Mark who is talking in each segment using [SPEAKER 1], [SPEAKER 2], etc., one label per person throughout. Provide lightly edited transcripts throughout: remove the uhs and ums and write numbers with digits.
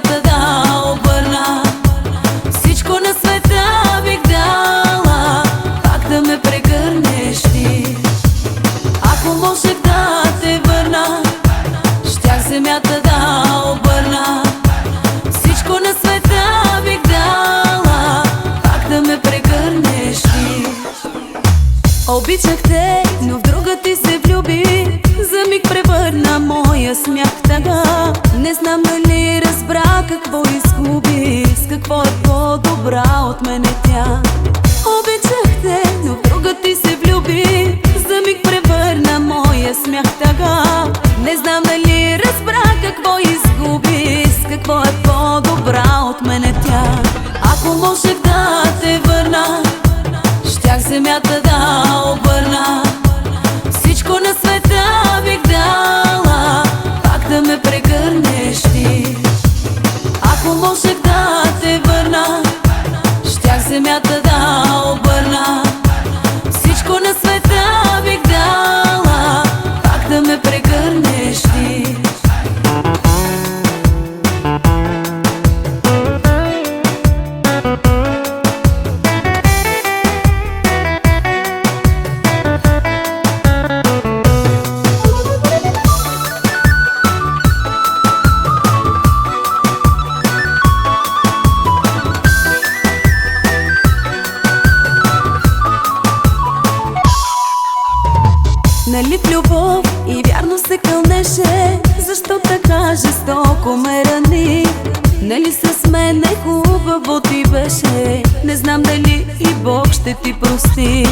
[SPEAKER 1] земята да обърна. Всичко на света бих дала, пак да ме прегърнеш ти. Ако можех да те върна, щях земята да обърна. Всичко на света бих дала, пак да ме прегърнеш ти. Обичах те, но в друга ти се влюби. За миг превърна моя смях в тъга. Не знам дали разбра какво изгуби, с какво е по-добра от мене тя. Обичах те, но в друга ти се влюби. За миг превърна моя смях в тъга. Не знам дали разбра какво изгуби, с какво е по-добра от мене тя. Ако можех да те върна, щях земята да обърна. Всичко на света бих дала, пак да ме прегърнеш ти. Ако можех да те върна, щях земята да обърна. Всичко на света бих дала, пак да ме прегърнеш ти. Нали в любов и вярно се кълнеше, защо така жестоко ме рани? Нали с мен е хубаво ти беше, не знам дали и Бог ще ти прости.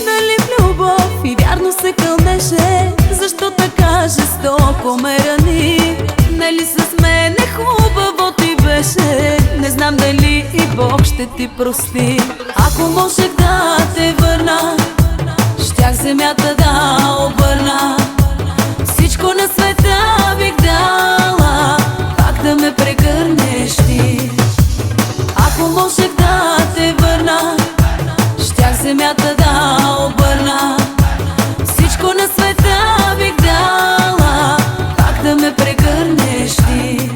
[SPEAKER 1] Нали в любов и вярно се кълнеше, защо така жестоко ме рани? Нали с мен е хубаво ти беше, не знам дали и Бог ще ти прости. Ако можех да те върна, щях земята да обърна. Всичко на света бих дала, пак да ме прегърнеш ти. Ако можех да те върна, щях земята да обърна. Всичко на света бих дала, пак да ме прегърнеш ти.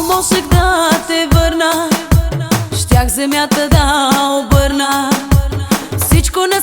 [SPEAKER 1] Можех да те върна, щях земята да обърна. Всичко на